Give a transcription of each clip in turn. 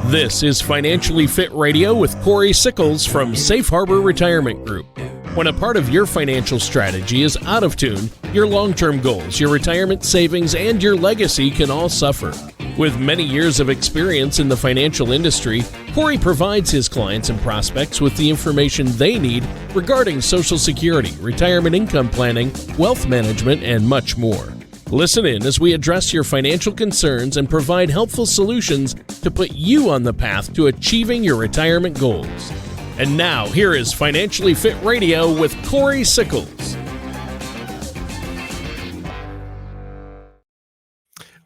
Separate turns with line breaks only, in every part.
This is Financially Fit Radio with Cory Sickles from Safe Harbor Retirement Group. When a part of your financial strategy is out of tune, your long-term goals, your retirement savings, and your legacy can all suffer. With many years of experience in the financial industry, Cory provides his clients and prospects with the information they need regarding Social Security, retirement income planning, wealth management, and much more. Listen in as we address your financial concerns and provide helpful solutions to put you on the path to achieving your retirement goals. And now, here is Financially Fit Radio with Cory Sickles.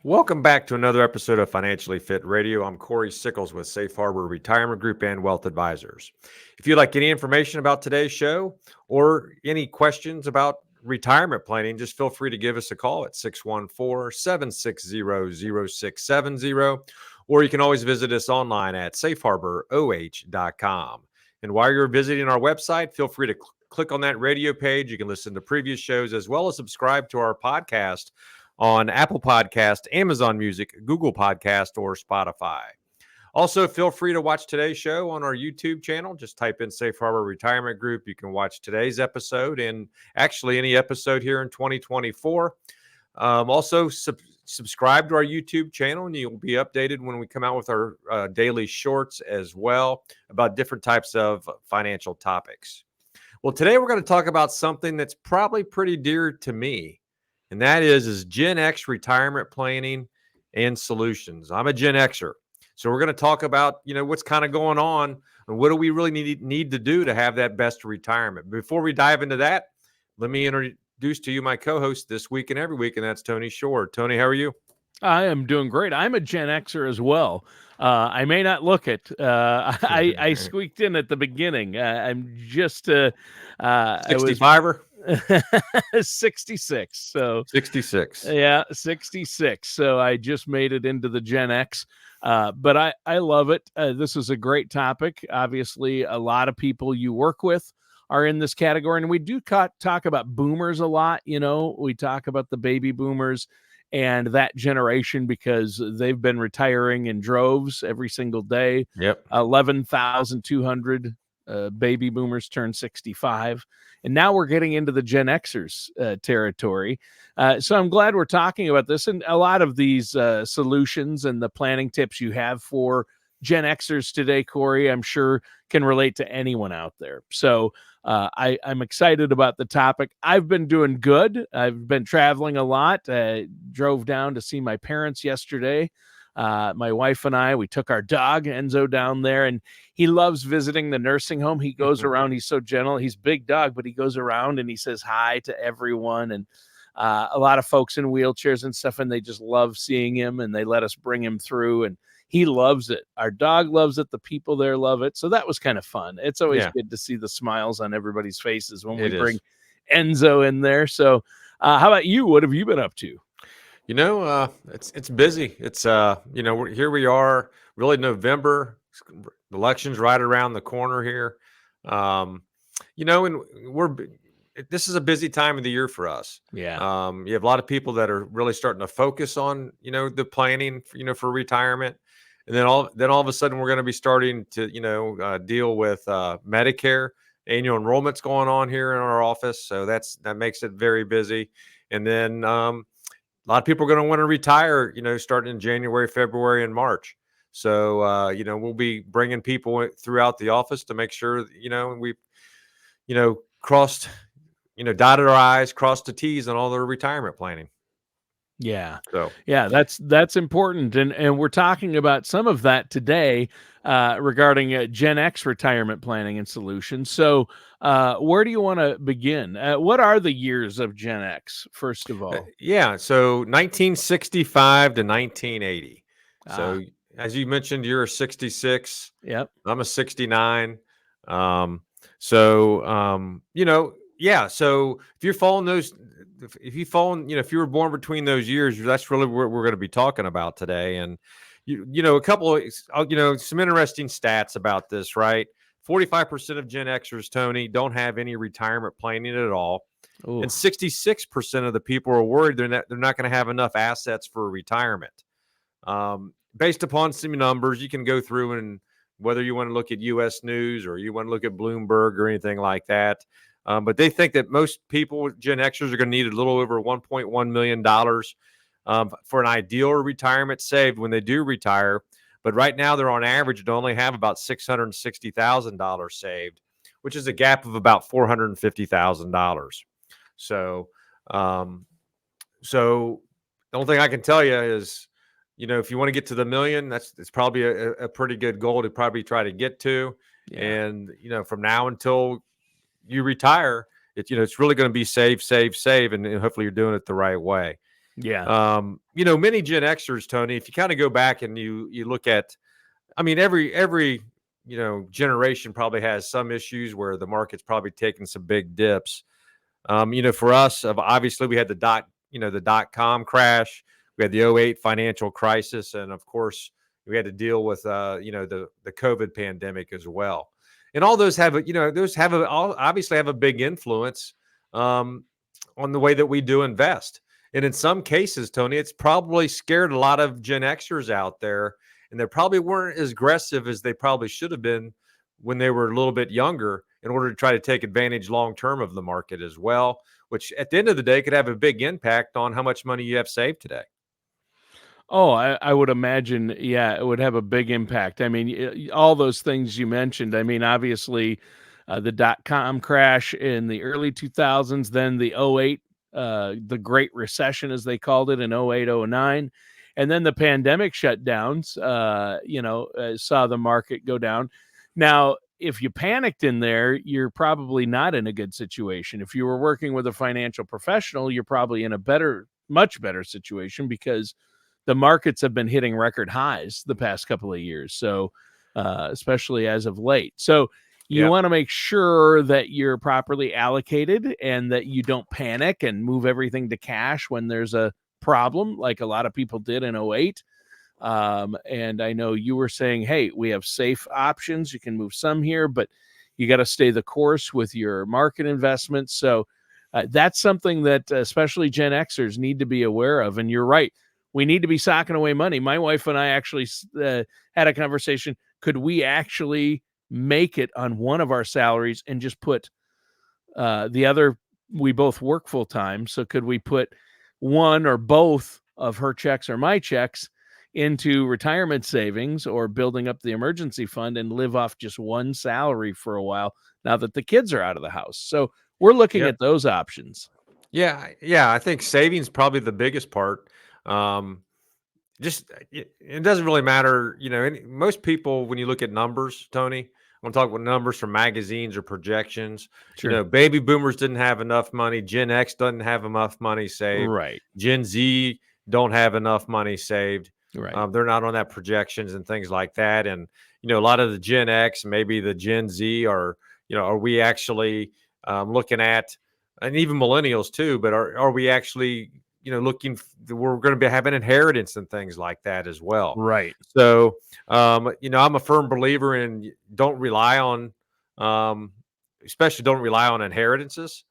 Welcome back to another episode of Financially Fit Radio. I'm Cory Sickles with Safe Harbor Retirement Group and Wealth Advisors. If you'd like any information about today's show or any questions about retirement planning, just feel free to give us a call at 614-760-0670, or you can always visit us online at safeharboroh.com. And while you're visiting our website, feel free to click on that radio page. You can listen to previous shows as well as subscribe to our podcast on Apple Podcast, Amazon Music, Google Podcast, or Spotify. Also, feel free to watch today's show on our YouTube channel. Just type in Safe Harbor Retirement Group. You can watch today's episode and actually any episode here in 2024. Also, subscribe to our YouTube channel, and you'll be updated when we come out with our daily shorts as well about different types of financial topics. Well, today we're going to talk about something that's probably pretty dear to me, and that is Gen X retirement planning and solutions. I'm a Gen Xer. So we're going to talk about, what's kind of going on and what do we really need to do to have that best retirement. Before we dive into that, let me introduce to you my co-host this week and every week, and that's Tony Shore. Tony, how are you?
I am doing great. I'm a Gen Xer as well. I may not look it. I squeaked in at the beginning. I'm just
65er?
66. So
66.
Yeah, 66. So I just made it into the Gen X. But I love it. This is a great topic. Obviously, a lot of people you work with are in this category. And we do talk about boomers a lot. We talk about the baby boomers and that generation because they've been retiring in droves every single day.
Yep.
11,200 baby boomers turned 65. And now we're getting into the Gen Xers territory. So I'm glad we're talking about this. And a lot of these solutions and the planning tips you have for Gen Xers today, Cory, I'm sure can relate to anyone out there. So I'm excited about the topic. I've been doing good. I've been traveling a lot. Drove down to see my parents yesterday. My wife and we took our dog Enzo down there, and he loves visiting the nursing home. He goes around. He's so gentle. He's a big dog, but he goes around and he says hi to everyone. And a lot of folks in wheelchairs and stuff, and they just love seeing him, and they let us bring him through, and he loves it. Our dog loves it. The people there love it. So that was kind of fun. It's always good to see the smiles on everybody's faces when we bring Enzo in there. So how about you? What have you been up to?
It's busy. It's here we are, really November. Elections right around the corner here. And this is a busy time of the year for us.
Yeah.
You have a lot of people that are really starting to focus on the planning for retirement, and then all of a sudden we're going to be starting to deal with Medicare annual enrollments going on here in our office. So that makes it very busy, and then a lot of people are going to want to retire, starting in January, February, and March. So, we'll be bringing people throughout the office to make sure, we've, crossed, dotted our I's, crossed the T's on all their retirement planning.
Yeah.
So,
yeah, that's important. And we're talking about some of that today regarding Gen X retirement planning and solutions. So where do you want to begin? What are the years of Gen X, first of all?
So 1965 to 1980. So as you mentioned, you're a 66.
Yep.
I'm a 69. So if you're following those, if you were born between those years, that's really what we're going to be talking about today. And a couple of, some interesting stats about this, right? 45% of Gen Xers, Tony, don't have any retirement planning at all. Ooh. And 66% of the people are worried they're not going to have enough assets for retirement. based upon some numbers, you can go through and whether you want to look at U.S. News or you want to look at Bloomberg or anything like that. But they think that most people, Gen Xers, are going to need a little over $1.1 million for an ideal retirement saved when they do retire. But right now, they're on average to only have about $660,000 saved, which is a gap of about $450,000. So, so the only thing I can tell you is, if you want to get to the million, it's probably a pretty good goal to probably try to get to.
Yeah.
And, from now until you retire, it's really going to be save, and hopefully you're doing it the right way.
Yeah.
Many Gen Xers, Tony, if you kind of go back and you look at, every generation probably has some issues where the market's probably taken some big dips. For us, obviously we had the dot-com crash, we had the '08 financial crisis, and of course we had to deal with the COVID pandemic as well. And all those obviously have a big influence on the way that we do invest. And in some cases, Tony, it's probably scared a lot of Gen Xers out there, and they probably weren't as aggressive as they probably should have been when they were a little bit younger in order to try to take advantage long-term of the market as well, which at the end of the day could have a big impact on how much money you have saved today.
Oh, I would imagine, yeah, it would have a big impact. I mean, all those things you mentioned. I mean, obviously, the dot-com crash in the early 2000s, then the '08, the Great Recession, as they called it, in '08, '09, and then the pandemic shutdowns, saw the market go down. Now, if you panicked in there, you're probably not in a good situation. If you were working with a financial professional, you're probably in a much better situation because the markets have been hitting record highs the past couple of years. So, especially as of late. So you want to make sure that you're properly allocated and that you don't panic and move everything to cash when there's a problem, like a lot of people did in '08. And I know you were saying, hey, we have safe options. You can move some here, but you got to stay the course with your market investments. So that's something that especially Gen Xers need to be aware of. And you're right. We need to be socking away money. My wife and I actually had a conversation. Could we actually make it on one of our salaries and just put the other? We both work full time. So could we put one or both of her checks or my checks into retirement savings or building up the emergency fund and live off just one salary for a while now that the kids are out of the house? So we're looking at those options.
Yeah. I think savings probably the biggest part. It doesn't really matter. Most people, when you look at numbers, Tony, I'm going to talk about numbers from magazines or projections.
Sure.
Baby boomers didn't have enough money. Gen X doesn't have enough money saved.
Right.
Gen Z don't have enough money saved.
Right.
They're not on that projections and things like that. And, a lot of the Gen X, maybe the Gen Z are we actually looking at, and even millennials too, but are we actually looking, we're going to be having inheritance and things like that as well.
Right.
So, I'm a firm believer in don't rely on, especially don't rely on inheritances.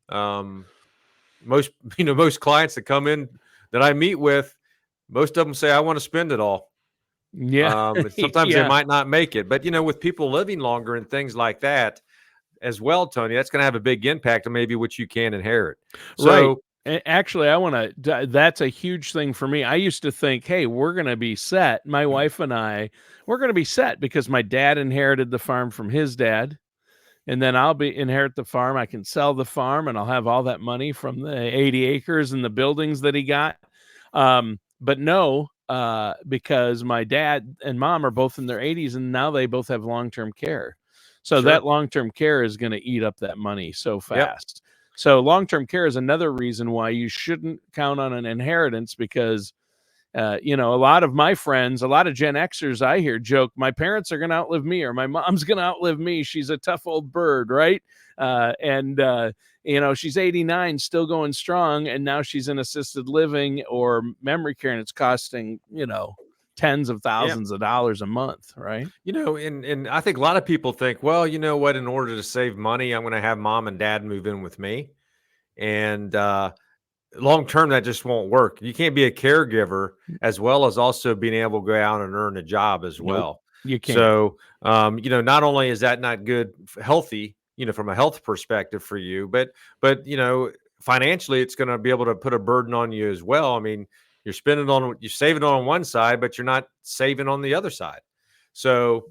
Most clients that come in that I meet with, most of them say, I want to spend it all.
Yeah.
Sometimes they might not make it, but with people living longer and things like that as well, Tony, that's going to have a big impact on maybe what you can inherit. So,
right. Actually, that's a huge thing for me. I used to think, hey, we're going to be set. My wife and I, we're going to be set because my dad inherited the farm from his dad. And then I'll inherit the farm. I can sell the farm and I'll have all that money from the 80 acres and the buildings that he got. But no, because my dad and mom are both in their 80s and now they both have long-term care. So that long-term care is going to eat up that money so fast. Yep. So long-term care is another reason why you shouldn't count on an inheritance because, a lot of my friends, a lot of Gen Xers I hear joke, my parents are going to outlive me or my mom's going to outlive me. She's a tough old bird, right? She's 89, still going strong, and now she's in assisted living or memory care, and it's costing, tens of thousands of dollars a month, right?
And I think a lot of people think, well, you know what, in order to save money, I'm going to have mom and dad move in with me. And long term, that just won't work. You can't be a caregiver as well as also being able to go out and earn a job as
Nope,
well.
you can't.
So, not only is that not good, healthy, from a health perspective for you, but financially, it's going to be able to put a burden on you as well. I mean, you're saving on one side, but you're not saving on the other side. So,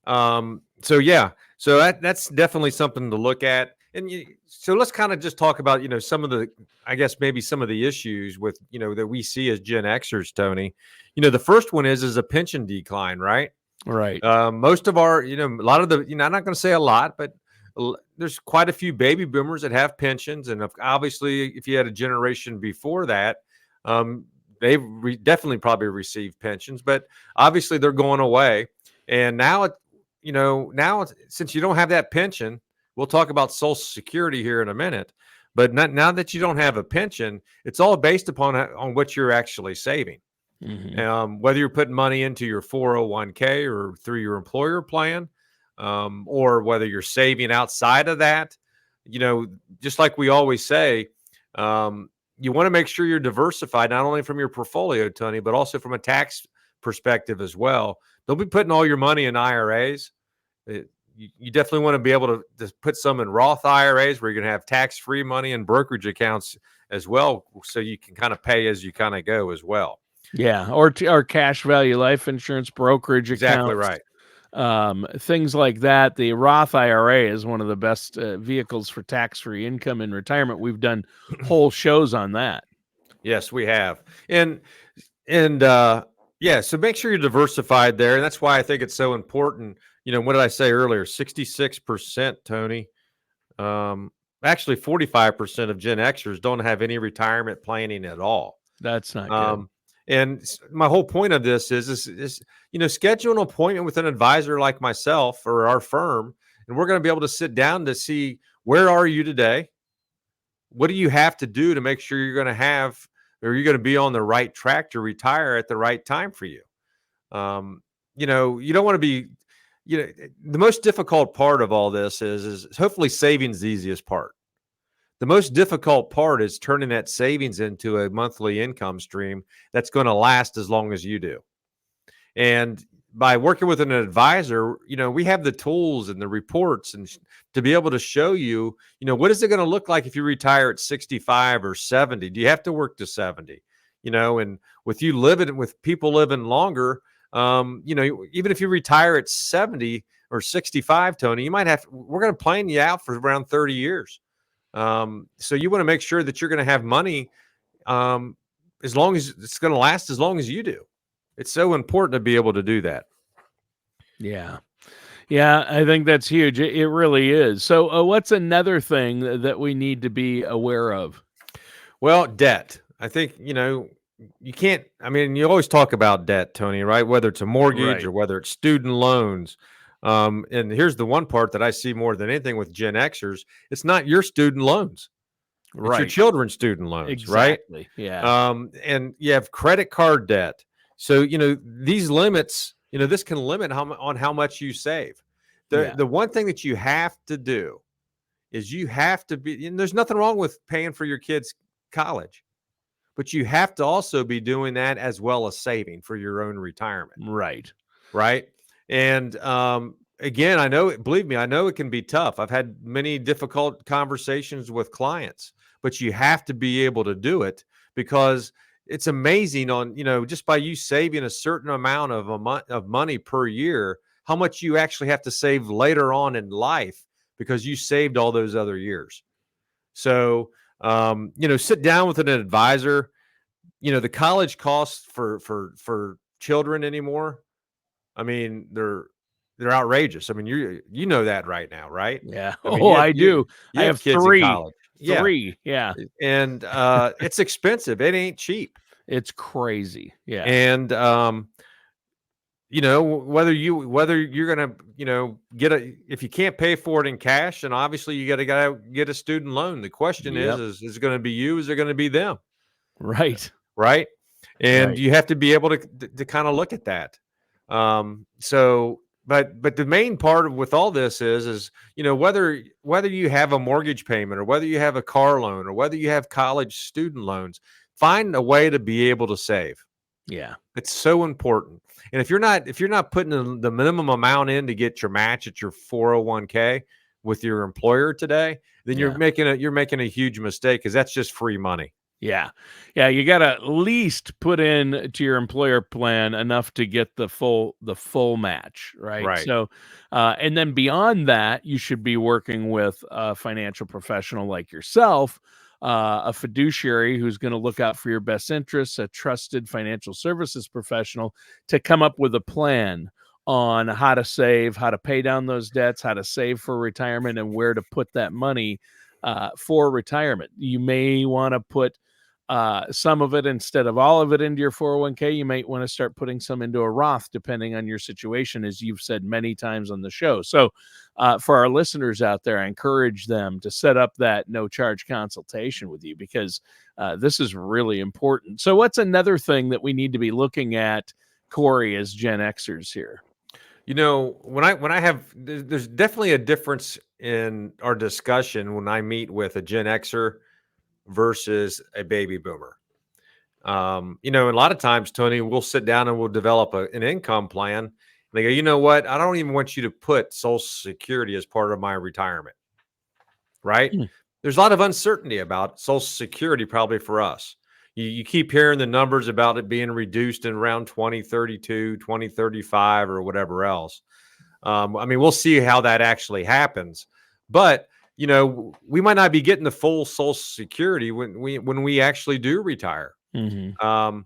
yeah, so that's definitely something to look at. And so let's kind of just talk about, some of the, I guess maybe some of the issues with, that we see as Gen Xers, Tony. The first one is a pension decline, right?
Right.
Most of our, a lot of the, I'm not going to say a lot, but there's quite a few baby boomers that have pensions. And obviously, if you had a generation before that, they definitely probably received pensions, but obviously they're going away. And now, since you don't have that pension, we'll talk about Social Security here in a minute. But now that you don't have a pension, it's all based upon on what you're actually saving.
Mm-hmm.
Whether you're putting money into your 401k or through your employer plan, or whether you're saving outside of that, just like we always say, you want to make sure you're diversified, not only from your portfolio, Tony, but also from a tax perspective as well. Don't be putting all your money in IRAs. You definitely want to be able to put some in Roth IRAs where you're going to have tax-free money and brokerage accounts as well, so you can kind of pay as you kind of go as well.
Yeah, or cash value life insurance brokerage
Exactly
accounts,
right.
things like that. The Roth IRA is one of the best vehicles for tax-free income in retirement. We've done whole shows on that.
Yes, we have. And yeah, so make sure you're diversified there. And that's why I think it's so important. What did I say earlier? 66%, Tony. Actually 45% of Gen Xers don't have any retirement planning at all.
That's not good.
And my whole point of this is schedule an appointment with an advisor like myself or our firm, and we're going to be able to sit down to see, where are you today? What do you have to do to make sure you're going to be on the right track to retire at the right time for you? You don't want to be, the most difficult part of all this is hopefully savings the easiest part. The most difficult part is turning that savings into a monthly income stream that's going to last as long as you do. And by working with an advisor, we have the tools and the reports and to be able to show you, what is it going to look like if you retire at 65 or 70? Do you have to work to 70? And with people living longer, even if you retire at 70 or 65, Tony, we're going to plan you out for around 30 years. So you want to make sure that you're going to have money as long as it's going to last as long as you do. It's so important to be able to do that.
Yeah. Yeah, I think that's huge. It really is. So what's another thing that we need to be aware of?
Well, debt. I think, you can't, you always talk about debt, Tony, right? Whether it's a mortgage or whether it's student loans. And here's the one part that I see more than anything with Gen Xers. It's not your student loans. It's your children's student loans,
exactly.
Right?
Yeah.
And you have credit card debt. So, these limits, this can limit on how much you save. The one thing that you have to do is you have to be, and there's nothing wrong with paying for your kids' college, but you have to also be doing that as well as saving for your own retirement.
Right.
Right. And again, believe me, I know it can be tough. I've had many difficult conversations with clients, but you have to be able to do it, because it's amazing on, just by you saving a certain amount of money per year, how much you actually have to save later on in life because you saved all those other years. So, sit down with an advisor. The college costs for children anymore, they're outrageous. You know that right now, right?
Yeah.
I
do. I have
kids in college.
Three. Yeah.
And it's expensive. It ain't cheap.
It's crazy. Yeah.
And whether you're gonna, if you can't pay for it in cash, and obviously you gotta get a student loan. The question is it gonna be you? Is it gonna be them?
Right.
Right. And you have to be able to kind of look at that. So but the main part with all this is whether you have a mortgage payment or whether you have a car loan or whether you have college student loans, find a way to be able to save.
Yeah.
It's so important. And if you're not putting the minimum amount in to get your match at your 401k with your employer today, then you're making a huge mistake, because that's just free money.
Yeah. Yeah. You got to at least put in to your employer plan enough to get the full match. Right.
Right.
So, and then beyond that, you should be working with a financial professional like yourself, a fiduciary who's going to look out for your best interests, a trusted financial services professional, to come up with a plan on how to save, how to pay down those debts, how to save for retirement, and where to put that money for retirement. You may want to put some of it instead of all of it into your 401k. You might want to start putting some into a Roth, depending on your situation, as you've said many times on the show. So for our listeners out there, I encourage them to set up that no charge consultation with you, because this is really important. So what's another thing that we need to be looking at, Cory, as Gen Xers here?
When I have, there's definitely a difference in our discussion when I meet with a Gen Xer versus a baby boomer. And a lot of times, Tony, we'll sit down and we'll develop an income plan. And they go, you know what? I don't even want you to put Social Security as part of my retirement. Right? There's a lot of uncertainty about Social Security, probably for us. You keep hearing the numbers about it being reduced in around 2032, 2035, or whatever else. We'll see how that actually happens. But we might not be getting the full Social Security when we actually do retire.
Mm-hmm.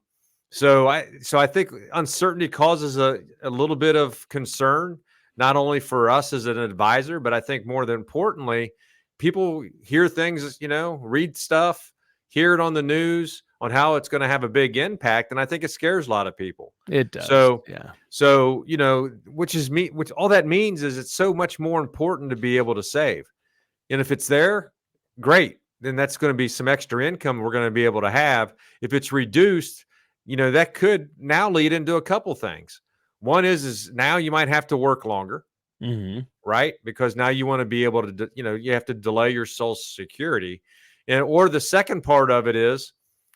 So I think uncertainty causes a little bit of concern, not only for us as an advisor, but I think more than importantly, people hear things, read stuff, hear it on the news on how it's going to have a big impact, and I think it scares a lot of people.
It does.
So which all that means is it's so much more important to be able to save. And if it's there, great. Then that's going to be some extra income we're going to be able to have. If it's reduced, that could now lead into a couple things. One is now you might have to work longer, right? Because now you want to be able to, you have to delay your Social Security. Or the second part of it is,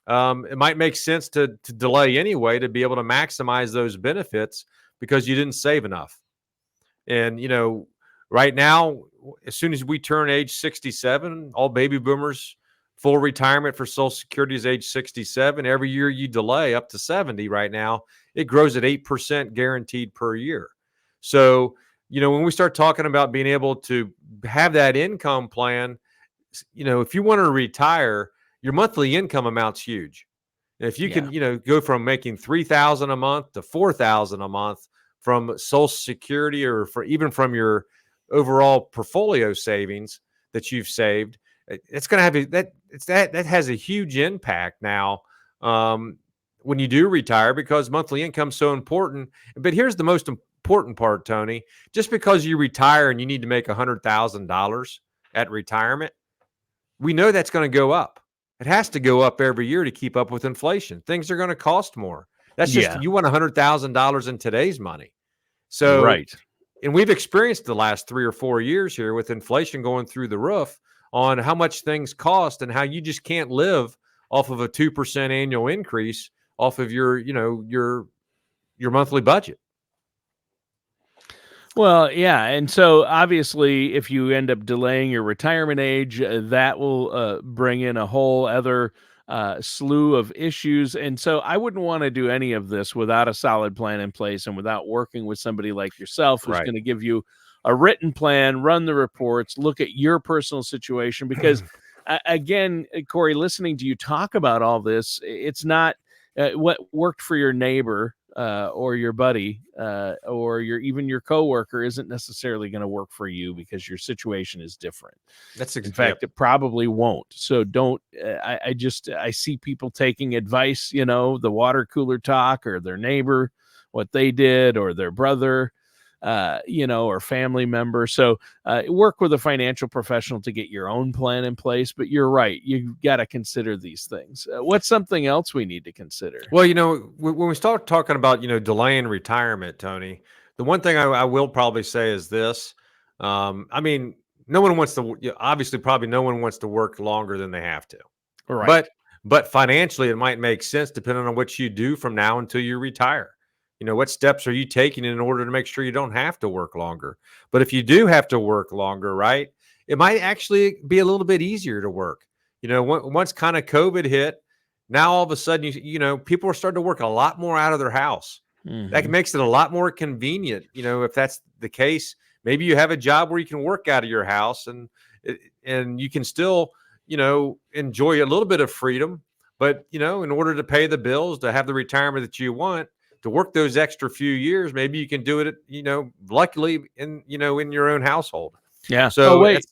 it might make sense to delay anyway, to be able to maximize those benefits because you didn't save enough. And, right now, as soon as we turn age 67, all baby boomers, full retirement for Social Security is age 67. Every year you delay up to 70 right now, it grows at 8% guaranteed per year. So, when we start talking about being able to have that income plan, if you want to retire, your monthly income amount's huge. And if you can, go from making $3,000 a month to $4,000 a month from Social Security, or even from your overall portfolio savings that you've saved, it's going to have that has a huge impact now when you do retire, because monthly income is so important. But here's the most important part, Tony. Just because you retire and you need to make $100,000 at retirement, we know that's going to go up. It has to go up every year to keep up with inflation. Things are going to cost more. That's just, you want $100,000 in today's money. So,
right.
And we've experienced the last 3 or 4 years here with inflation going through the roof on how much things cost, and how you just can't live off of a 2% annual increase off of your monthly budget.
Well, yeah. And so obviously, if you end up delaying your retirement age, that will bring in a whole other slew of issues. And so I wouldn't want to do any of this without a solid plan in place and without working with somebody like yourself, who's going to give you a written plan, run the reports, look at your personal situation. Because again, Cory, listening to you talk about all this, it's not what worked for your neighbor or your buddy or even your coworker isn't necessarily going to work for you, because your situation is different. In fact, it probably won't. So don't. I see people taking advice, the water cooler talk, or their neighbor, what they did, or their brother, or family member. So work with a financial professional to get your own plan in place. But you're right. You've got to consider these things. What's something else we need to consider?
Well, when we start talking about, delaying retirement, Tony, The one thing I will probably say is this. I mean, no one wants to, obviously, probably no one wants to work longer than they have to.
Right.
But financially, it might make sense depending on what you do from now until you retire. What steps are you taking in order to make sure you don't have to work longer? But if you do have to work longer, right, it might actually be a little bit easier to work. Once kind of COVID hit, now all of a sudden, people are starting to work a lot more out of their house. That makes it a lot more convenient. If that's the case, maybe you have a job where you can work out of your house and you can still, enjoy a little bit of freedom. But, in order to pay the bills, to have the retirement that you want, to work those extra few years, maybe you can do it, luckily in your own household.
Yeah.
So
wait,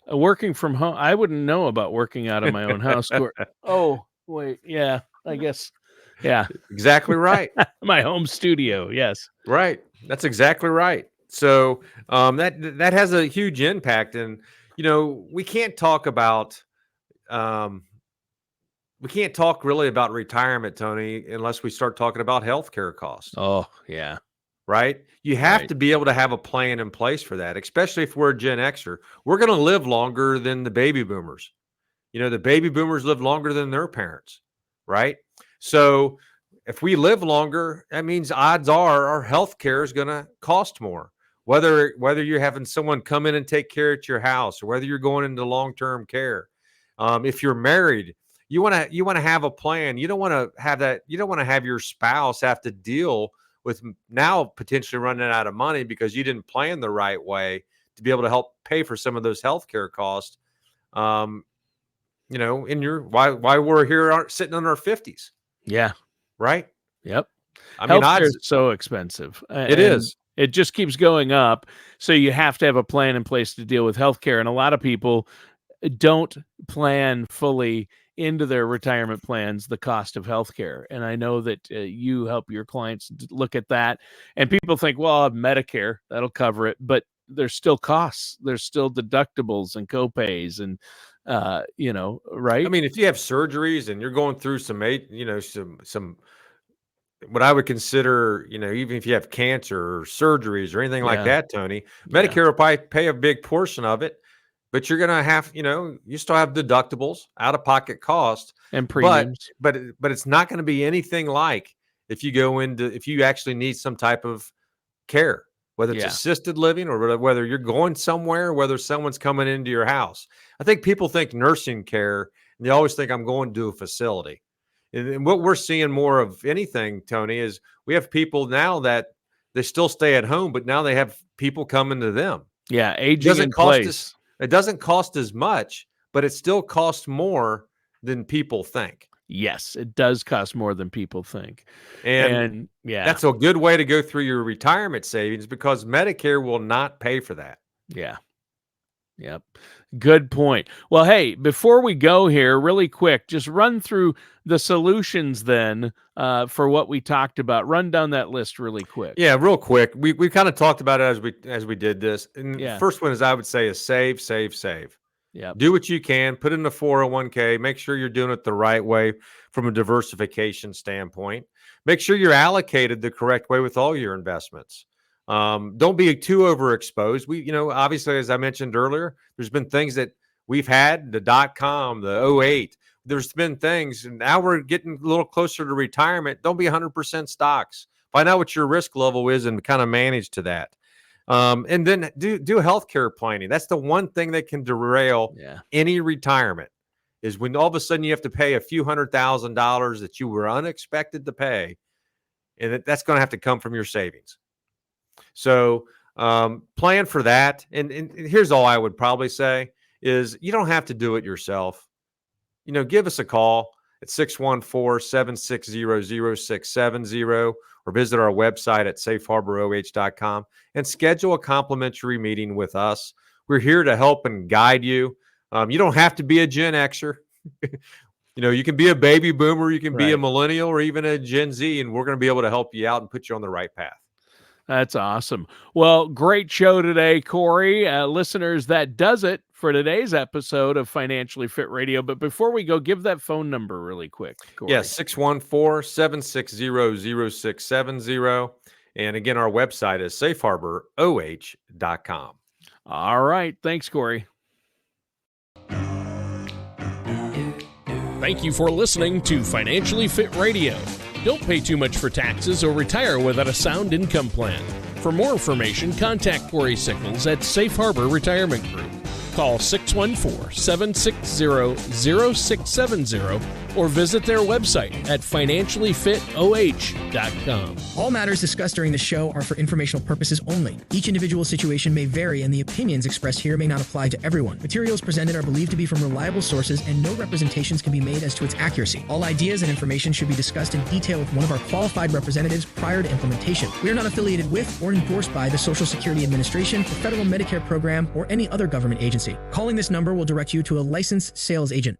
working from home. I wouldn't know about working out of my own house. Oh, wait. Yeah, I guess. Yeah.
Exactly right.
My home studio. Yes.
Right. That's exactly right. So that has a huge impact. And, we can't talk really about retirement, Tony, unless we start talking about healthcare costs.
Oh, yeah.
Right. You have to be able to have a plan in place for that, especially if we're a Gen Xer. We're going to live longer than the baby boomers. The baby boomers live longer than their parents. Right. So if we live longer, that means odds are our health care is going to cost more. Whether you're having someone come in and take care at your house, or whether you're going into long-term care. If you're married, you want to have a plan. You don't want to have that. You don't want to have your spouse have to deal with now potentially running out of money because you didn't plan the right way to be able to help pay for some of those healthcare costs. Why we're here sitting in our 50s.
Yeah.
Right.
Yep.
I mean,
healthcare is so expensive.
It is.
It just keeps going up. So you have to have a plan in place to deal with healthcare. And a lot of people don't plan fully into their retirement plans the cost of healthcare. And I know that you help your clients look at that. And people think, well, I'll have Medicare, that'll cover it. But there's still costs. There's still deductibles and copays and, right?
I mean, if you have surgeries and you're going through some what I would consider, even if you have cancer or surgeries or anything like that, Tony, Medicare will probably pay a big portion of it. But you're going to have, you still have deductibles, out-of-pocket costs,
and premiums.
But it's not going to be anything like if you actually need some type of care, whether it's assisted living or whether you're going somewhere, whether someone's coming into your house. I think people think nursing care, and they always think I'm going to a facility. And what we're seeing more of anything, Tony, is we have people now that they still stay at home, but now they have people coming to them.
Yeah, aging in place.
It doesn't cost as much, but it still costs more than people think.
Yes, it does cost more than people think.
And that's a good way to go through your retirement savings because Medicare will not pay for that.
Yeah. Yep. Good point. Well, hey, before we go here, really quick, just run through the solutions then for what we talked about. Run down that list really quick.
Yeah, real quick. We kind of talked about it as we did this. And the first one is I would say is save, save, save.
Yeah.
Do what you can. Put in a 401k. Make sure you're doing it the right way from a diversification standpoint. Make sure you're allocated the correct way with all your investments. Don't be too overexposed. Obviously, as I mentioned earlier, there's been things that we've had, the .com, the 08. There's been things, and now we're getting a little closer to retirement. Don't be 100% stocks. Find out what your risk level is and kind of manage to that. And then do healthcare planning. That's the one thing that can derail any retirement is when all of a sudden you have to pay a few $100,000 that you were unexpected to pay, and that's going to have to come from your savings. So plan for that. And here's all I would probably say is you don't have to do it yourself. Give us a call at 614-760-0670 or visit our website at safeharboroh.com and schedule a complimentary meeting with us. We're here to help and guide you. You don't have to be a Gen Xer. You can be a baby boomer, you can be a millennial or even a Gen Z, and we're going to be able to help you out and put you on the right path.
That's awesome. Well, great show today, Cory. Listeners, that does it for today's episode of Financially Fit Radio. But before we go, give that phone number really quick, Cory.
Yes, 614-760-0670. And again, our website is safeharboroh.com.
All right. Thanks, Cory.
Thank you for listening to Financially Fit Radio. Don't pay too much for taxes or retire without a sound income plan. For more information, contact Cory Sickles at Safe Harbor Retirement Group. Call 614-760-0670 or visit their website at financiallyfitoh.com.
All matters discussed during the show are for informational purposes only. Each individual situation may vary, and the opinions expressed here may not apply to everyone. Materials presented are believed to be from reliable sources, and no representations can be made as to its accuracy. All ideas and information should be discussed in detail with one of our qualified representatives prior to implementation. We are not affiliated with or endorsed by the Social Security Administration, the Federal Medicare Program, or any other government agency. Calling this number will direct you to a licensed sales agent.